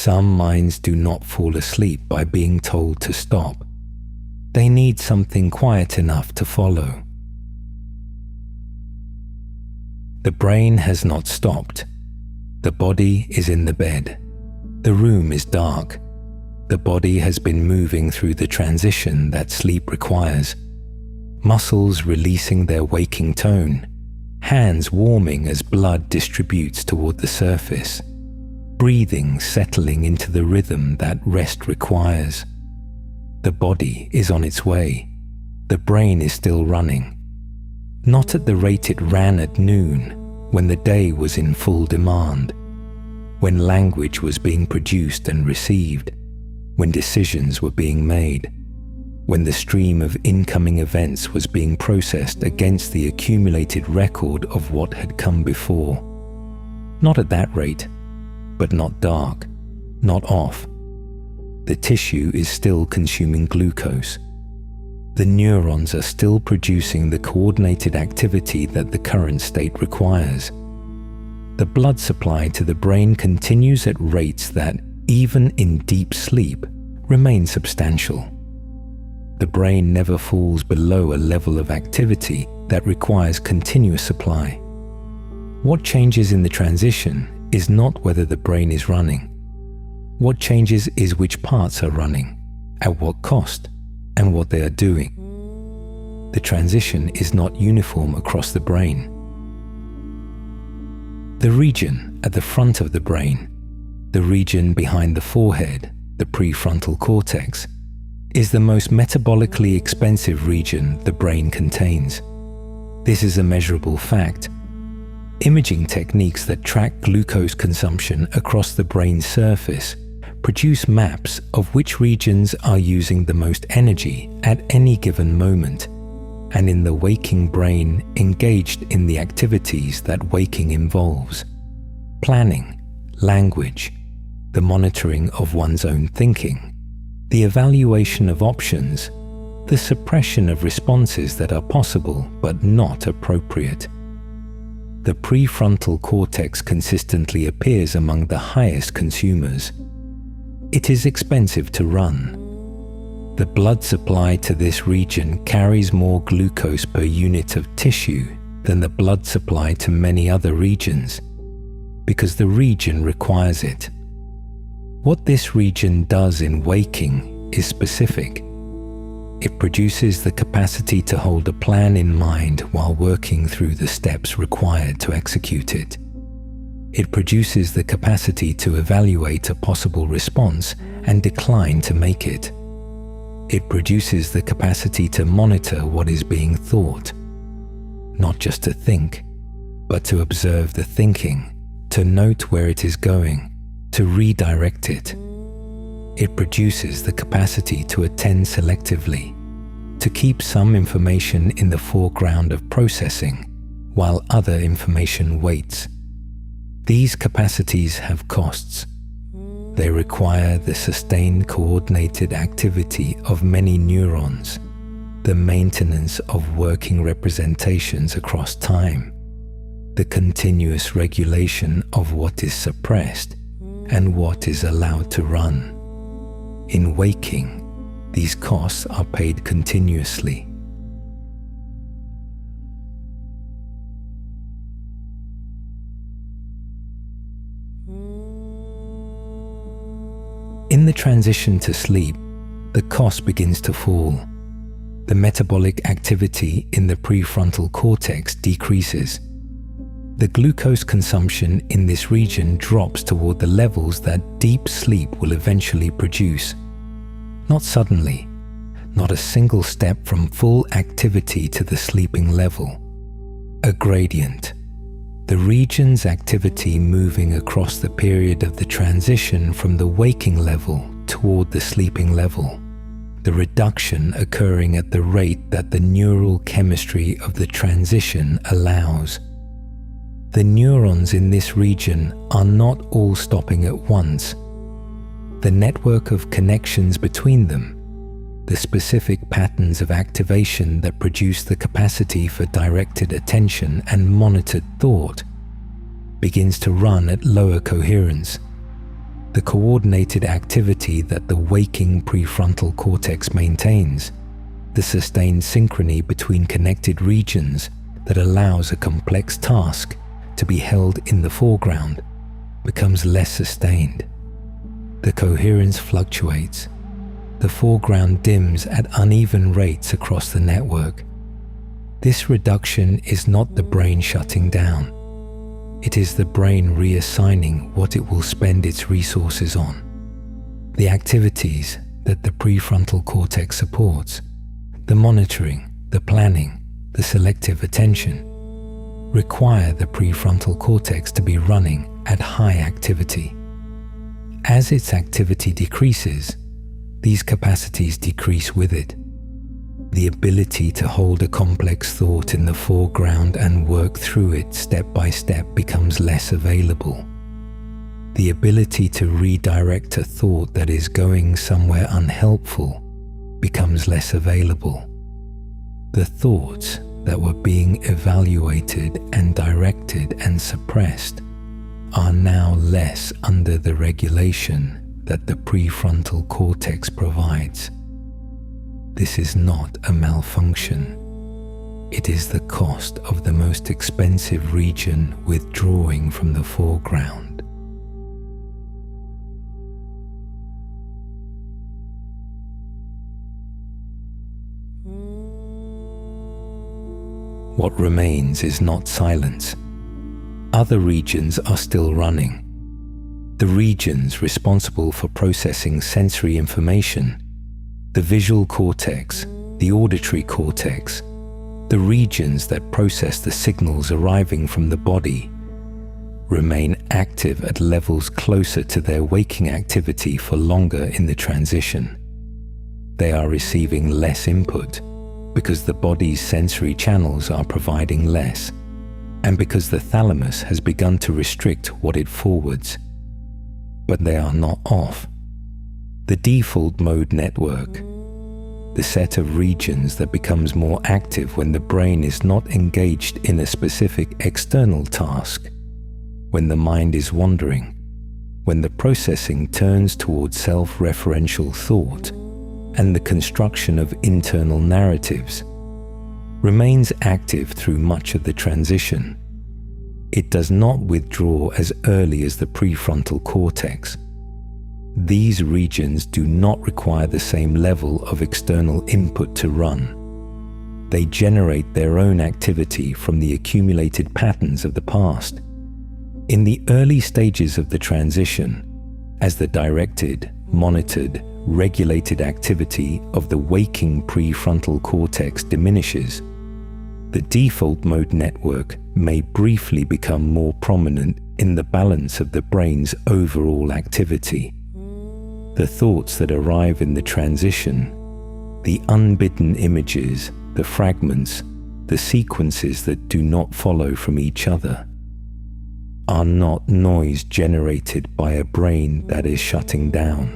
Some minds do not fall asleep by being told to stop. They need something quiet enough to follow. The brain has not stopped. The body is in the bed. The room is dark. The body has been moving through the transition that sleep requires. Muscles releasing their waking tone. Hands warming as blood distributes toward the surface. Breathing settling into the rhythm that rest requires. The body is on its way. The brain is still running. Not at the rate it ran at noon, when the day was in full demand, when language was being produced and received, when decisions were being made, when the stream of incoming events was being processed against the accumulated record of what had come before. Not at that rate, but not dark, not off. The tissue is still consuming glucose. The neurons are still producing the coordinated activity that the current state requires. The blood supply to the brain continues at rates that, even in deep sleep, remain substantial. The brain never falls below a level of activity that requires continuous supply. What changes in the transition is not whether the brain is running. What changes is which parts are running, at what cost, and what they are doing. The transition is not uniform across the brain. The region at the front of the brain, the region behind the forehead, the prefrontal cortex, is the most metabolically expensive region the brain contains. This is a measurable fact. Imaging techniques that track glucose consumption across the brain's surface produce maps of which regions are using the most energy at any given moment, and in the waking brain engaged in the activities that waking involves: planning, language, the monitoring of one's own thinking, the evaluation of options, the suppression of responses that are possible but not appropriate. The prefrontal cortex consistently appears among the highest consumers. It is expensive to run. The blood supply to this region carries more glucose per unit of tissue than the blood supply to many other regions, because the region requires it. What this region does in waking is specific. It produces the capacity to hold a plan in mind while working through the steps required to execute it. It produces the capacity to evaluate a possible response and decline to make it. It produces the capacity to monitor what is being thought, not just to think, but to observe the thinking, to note where it is going, to redirect it. It produces the capacity to attend selectively, to keep some information in the foreground of processing, while other information waits. These capacities have costs. They require the sustained coordinated activity of many neurons, the maintenance of working representations across time, the continuous regulation of what is suppressed and what is allowed to run. In waking, these costs are paid continuously. In the transition to sleep, the cost begins to fall. The metabolic activity in the prefrontal cortex decreases. The glucose consumption in this region drops toward the levels that deep sleep will eventually produce. Not suddenly, not a single step from full activity to the sleeping level. A gradient. The region's activity moving across the period of the transition from the waking level toward the sleeping level. The reduction occurring at the rate that the neural chemistry of the transition allows. The neurons in this region are not all stopping at once. The network of connections between them, the specific patterns of activation that produce the capacity for directed attention and monitored thought, begins to run at lower coherence. the coordinated activity that the waking prefrontal cortex maintains, the sustained synchrony between connected regions that allows a complex task to be held in the foreground, becomes less sustained. The coherence fluctuates. The foreground dims at uneven rates across the network. This reduction is not the brain shutting down. It is the brain reassigning what it will spend its resources on. The activities that the prefrontal cortex supports, the monitoring, the planning, the selective attention, require the prefrontal cortex to be running at high activity. As its activity decreases, these capacities decrease with it. The ability to hold a complex thought in the foreground and work through it step by step becomes less available. The ability to redirect a thought that is going somewhere unhelpful becomes less available. The thoughts that were being evaluated and directed and suppressed are now less under the regulation that the prefrontal cortex provides. This is not a malfunction. It is the cost of the most expensive region withdrawing from the foreground. What remains is not silence. Other regions are still running. The regions responsible for processing sensory information, the visual cortex, the auditory cortex, the regions that process the signals arriving from the body, remain active at levels closer to their waking activity for longer in the transition. They are receiving less input because the body's sensory channels are providing less, and because the thalamus has begun to restrict what it forwards. But they are not off. The default mode network, the set of regions that becomes more active when the brain is not engaged in a specific external task, when the mind is wandering, when the processing turns towards self-referential thought and the construction of internal narratives, remains active through much of the transition. It does not withdraw as early as the prefrontal cortex. These regions do not require the same level of external input to run. They generate their own activity from the accumulated patterns of the past. In the early stages of the transition, as the directed, monitored, regulated activity of the waking prefrontal cortex diminishes, the default mode network may briefly become more prominent in the balance of the brain's overall activity. The thoughts that arrive in the transition, the unbidden images, the fragments, the sequences that do not follow from each other, are not noise generated by a brain that is shutting down.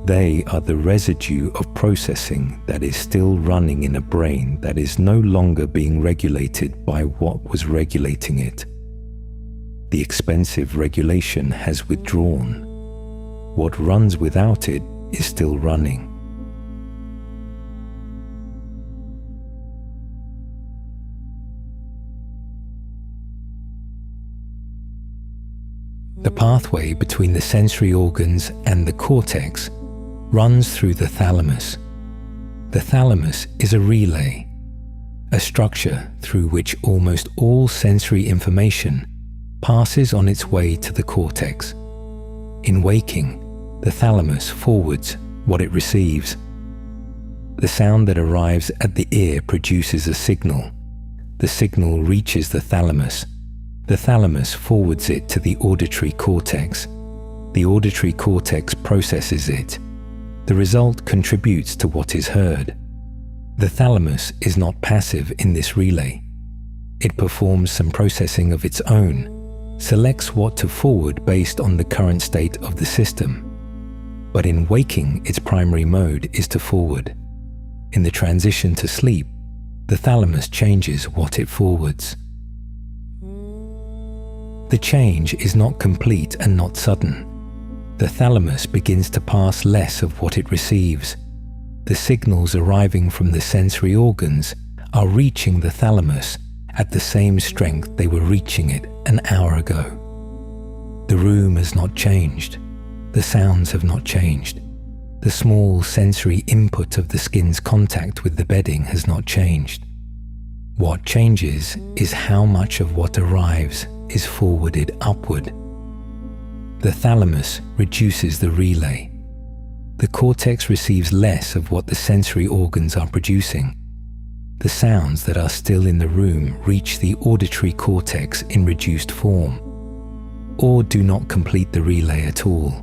They are the residue of processing that is still running in a brain that is no longer being regulated by what was regulating it. The expensive regulation has withdrawn. What runs without it is still running. The pathway between the sensory organs and the cortex runs through the thalamus. The thalamus is a relay, a structure through which almost all sensory information passes on its way to the cortex. In waking, the thalamus forwards what it receives. The sound that arrives at the ear produces a signal. The signal reaches the thalamus. The thalamus forwards it to the auditory cortex. The auditory cortex processes it. The result contributes to what is heard. The thalamus is not passive in this relay. It performs some processing of its own, selects what to forward based on the current state of the system. But in waking, its primary mode is to forward. In the transition to sleep, the thalamus changes what it forwards. The change is not complete and not sudden. The thalamus begins to pass less of what it receives. The signals arriving from the sensory organs are reaching the thalamus at the same strength they were reaching it an hour ago. The room has not changed. The sounds have not changed. The small sensory input of the skin's contact with the bedding has not changed. What changes is how much of what arrives is forwarded upward. The thalamus reduces the relay. The cortex receives less of what the sensory organs are producing. The sounds that are still in the room reach the auditory cortex in reduced form, or do not complete the relay at all.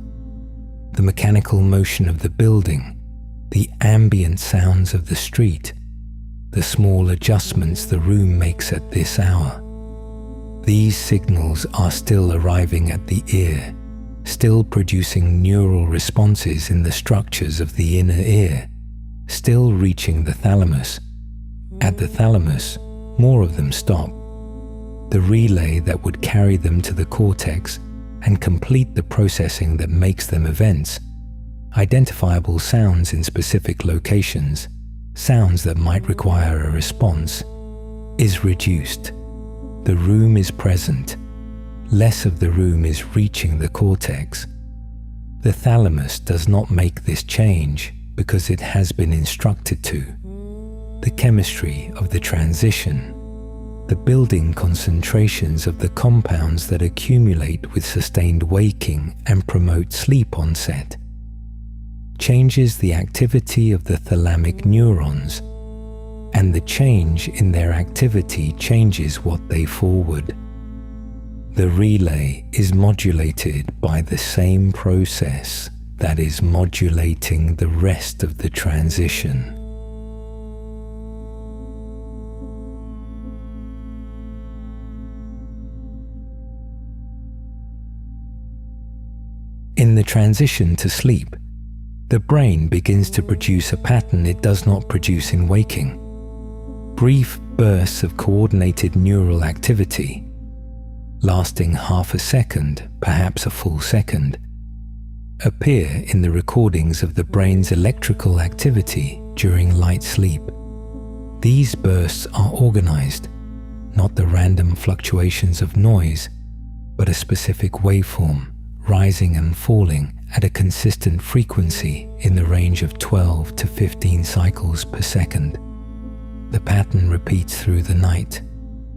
The mechanical motion of the building, the ambient sounds of the street, the small adjustments the room makes at this hour. These signals are still arriving at the ear, still producing neural responses in the structures of the inner ear, still reaching the thalamus. At the thalamus, more of them stop. The relay that would carry them to the cortex and complete the processing that makes them events, identifiable sounds in specific locations, sounds that might require a response, is reduced. The room is present. Less of the room is reaching the cortex. The thalamus does not make this change because it has been instructed to. The chemistry of the transition, the building concentrations of the compounds that accumulate with sustained waking and promote sleep onset, changes the activity of the thalamic neurons, and the change in their activity changes what they forward. The relay is modulated by the same process that is modulating the rest of the transition. In the transition to sleep, the brain begins to produce a pattern it does not produce in waking. Brief bursts of coordinated neural activity, lasting half a second, perhaps a full second, appear in the recordings of the brain's electrical activity during light sleep. These bursts are organized, not the random fluctuations of noise, but a specific waveform, rising and falling at a consistent frequency in the range of 12 to 15 cycles per second. The pattern repeats through the night,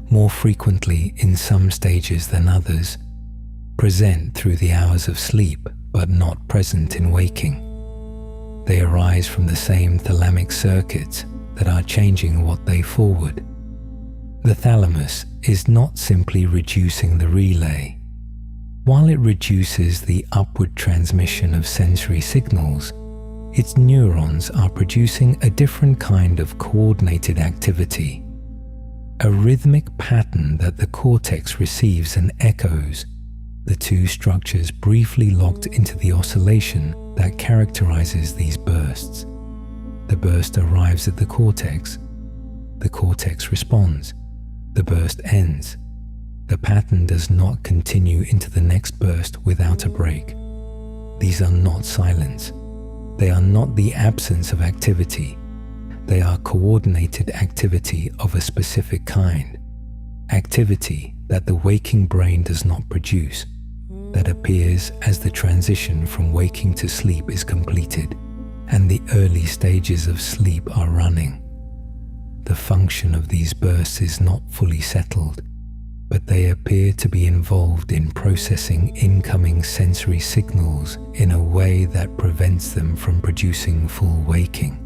more frequently in some stages than others, present through the hours of sleep but not present in waking. They arise from the same thalamic circuits that are changing what they forward. The thalamus is not simply reducing the relay. While it reduces the upward transmission of sensory signals, its neurons are producing a different kind of coordinated activity, a rhythmic pattern that the cortex receives and echoes, the two structures briefly locked into the oscillation that characterizes these bursts. The burst arrives at the cortex responds, the burst ends. The pattern does not continue into the next burst without a break. These are not silence. They are not the absence of activity. They are coordinated activity of a specific kind, activity that the waking brain does not produce, that appears as the transition from waking to sleep is completed and the early stages of sleep are running. The function of these bursts is not fully settled, but they appear to be involved in processing incoming sensory signals in a way that prevents them from producing full waking.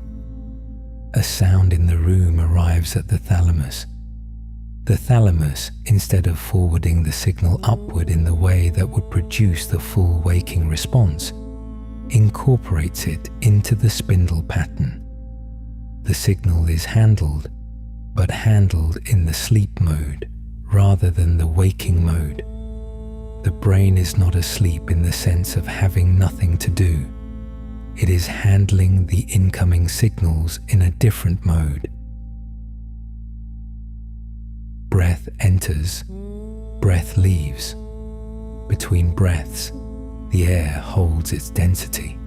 A sound in the room arrives at the thalamus. The thalamus, instead of forwarding the signal upward in the way that would produce the full waking response, incorporates it into the spindle pattern. The signal is handled, but handled in the sleep mode rather than the waking mode. The brain is not asleep in the sense of having nothing to do. It is handling the incoming signals in a different mode. Breath enters, breath leaves. Between breaths, The air holds its density.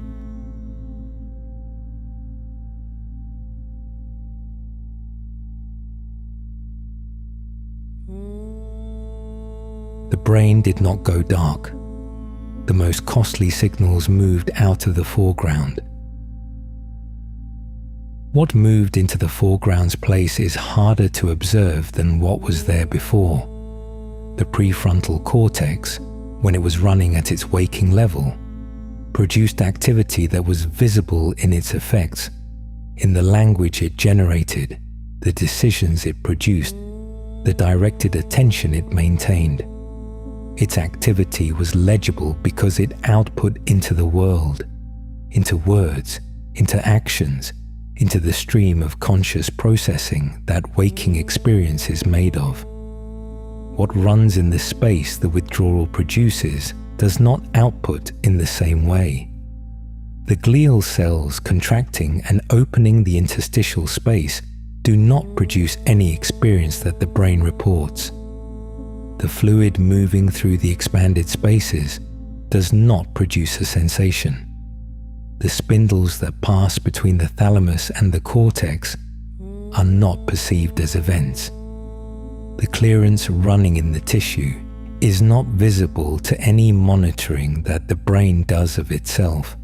The brain did not go dark. The most costly signals moved out of the foreground. What moved into the foreground's place is harder to observe than what was there before. The prefrontal cortex, when it was running at its waking level, produced activity that was visible in its effects, in the language it generated, the decisions it produced, the directed attention it maintained. Its activity was legible because it output into the world, into words, into actions, into the stream of conscious processing that waking experience is made of. What runs in the space the withdrawal produces does not output in the same way. The glial cells contracting and opening the interstitial space do not produce any experience that the brain reports. The fluid moving through the expanded spaces does not produce a sensation. The spindles that pass between the thalamus and the cortex are not perceived as events. The clearance running in the tissue is not visible to any monitoring that the brain does of itself.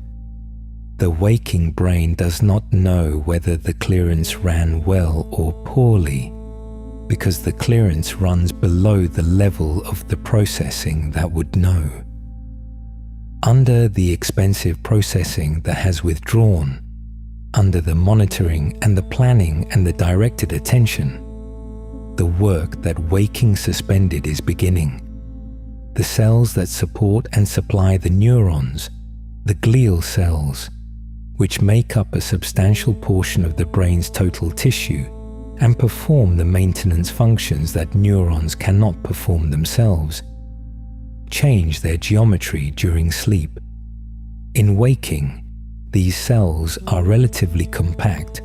The waking brain does not know whether the clearance ran well or poorly, because the clearance runs below the level of the processing that would know. Under the expensive processing that has withdrawn, under the monitoring and the planning and the directed attention, the work that waking suspended is beginning. The cells that support and supply the neurons, the glial cells, which make up a substantial portion of the brain's total tissue and perform the maintenance functions that neurons cannot perform themselves, change their geometry during sleep. In waking, these cells are relatively compact,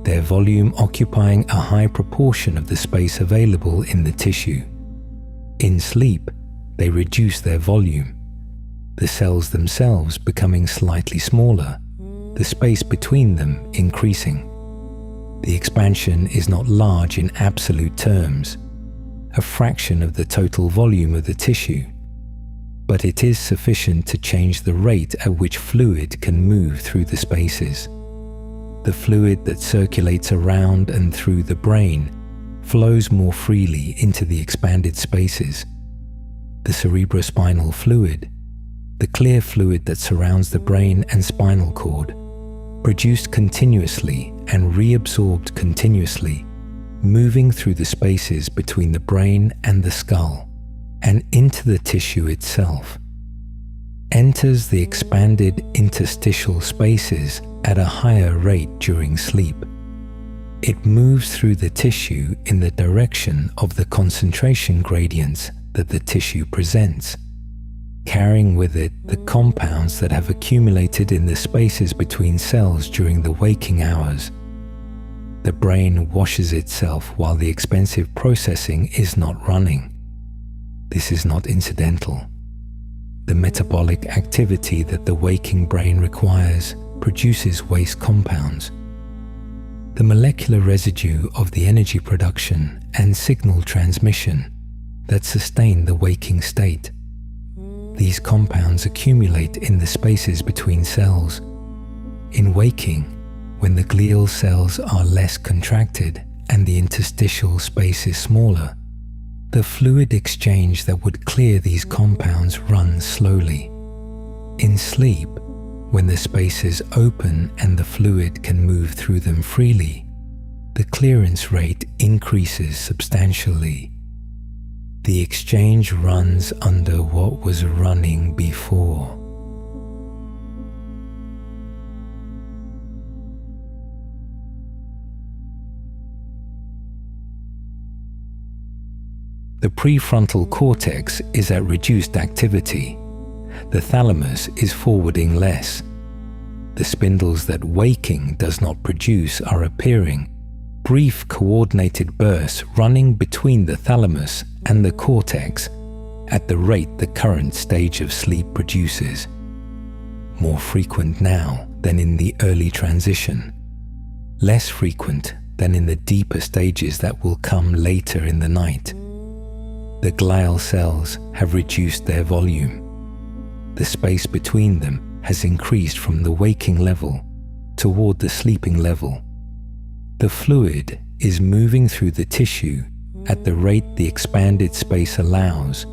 their volume occupying a high proportion of the space available in the tissue. In sleep, they reduce their volume, the cells themselves becoming slightly smaller, the space between them increasing. The expansion is not large in absolute terms, a fraction of the total volume of the tissue, but it is sufficient to change the rate at which fluid can move through the spaces. The fluid that circulates around and through the brain flows more freely into the expanded spaces. The cerebrospinal fluid, the clear fluid that surrounds the brain and spinal cord, produced continuously and reabsorbed continuously, moving through the spaces between the brain and the skull and into the tissue itself, enters the expanded interstitial spaces at a higher rate during sleep. It moves through the tissue in the direction of the concentration gradients that the tissue presents, carrying with it the compounds that have accumulated in the spaces between cells during the waking hours. The brain washes itself while the expensive processing is not running. This is not incidental. The metabolic activity that the waking brain requires produces waste compounds. The molecular residue of the energy production and signal transmission that sustain the waking state. These compounds accumulate in the spaces between cells. In waking, when the glial cells are less contracted and the interstitial space is smaller, the fluid exchange that would clear these compounds runs slowly. In sleep, when the spaces open and the fluid can move through them freely, the clearance rate increases substantially. The exchange runs under what was running before. The prefrontal cortex is at reduced activity. The thalamus is forwarding less. The spindles that waking does not produce are appearing, brief coordinated bursts running between the thalamus and the cortex, at the rate the current stage of sleep produces, more frequent now than in the early transition, less frequent than in the deeper stages that will come later in the night. The glial cells have reduced their volume. The space between them has increased from the waking level toward the sleeping level. The fluid is moving through the tissue at the rate the expanded space allows,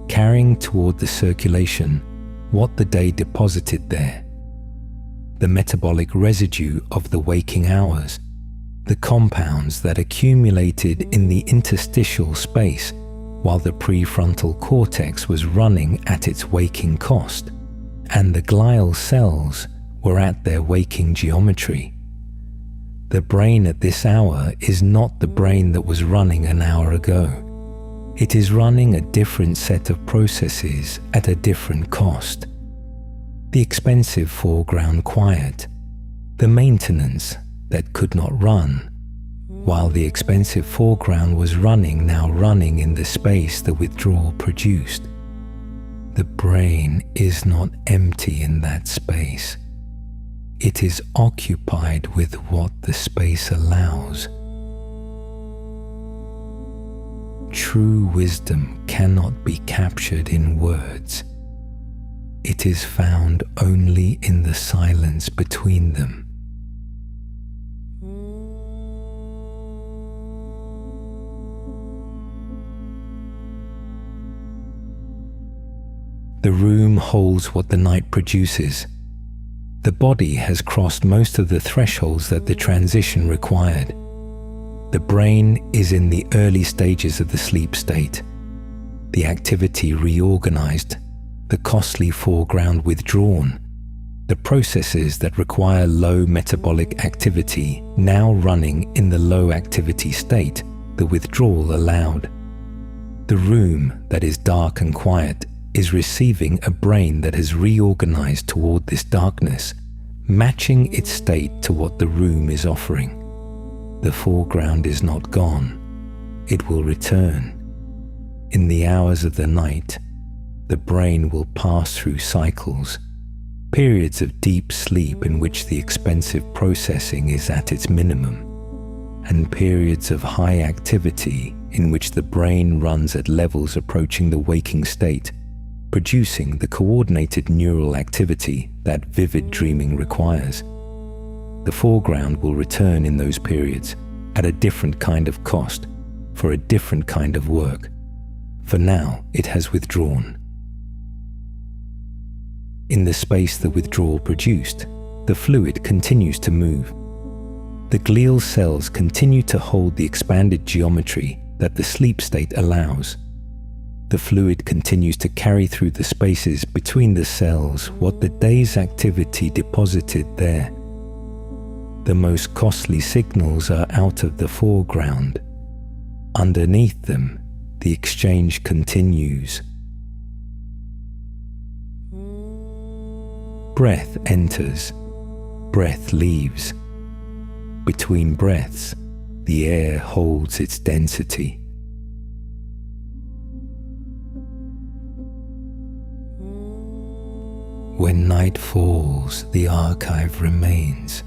carrying toward the circulation what the day deposited there. The metabolic residue of the waking hours, the compounds that accumulated in the interstitial space while the prefrontal cortex was running at its waking cost, and the glial cells were at their waking geometry. The brain at this hour is not the brain that was running an hour ago. It is running a different set of processes at a different cost. The expensive foreground quiet, the maintenance that could not run, while the expensive foreground was running, now running in the space the withdrawal produced. The brain is not empty in that space. It is occupied with what the space allows. True wisdom cannot be captured in words. It is found only in the silence between them. The room holds what the night produces. The body has crossed most of the thresholds that the transition required. The brain is in the early stages of the sleep state. The activity reorganized, the costly foreground withdrawn, the processes that require low metabolic activity now running in the low activity state, the withdrawal allowed. The room that is dark and quiet is receiving a brain that has reorganized toward this darkness, matching its state to what the room is offering. The foreground is not gone. It will return. In the hours of the night, the brain will pass through cycles, periods of deep sleep in which the expensive processing is at its minimum, and periods of high activity in which the brain runs at levels approaching the waking state, producing the coordinated neural activity that vivid dreaming requires. The foreground will return in those periods at a different kind of cost for a different kind of work. For now, it has withdrawn. In the space the withdrawal produced, the fluid continues to move. The glial cells continue to hold the expanded geometry that the sleep state allows. The fluid continues to carry through the spaces between the cells what the day's activity deposited there. The most costly signals are out of the foreground. Underneath them, the exchange continues. Breath enters, breath leaves. Between breaths, the air holds its density. When night falls, the archive remains.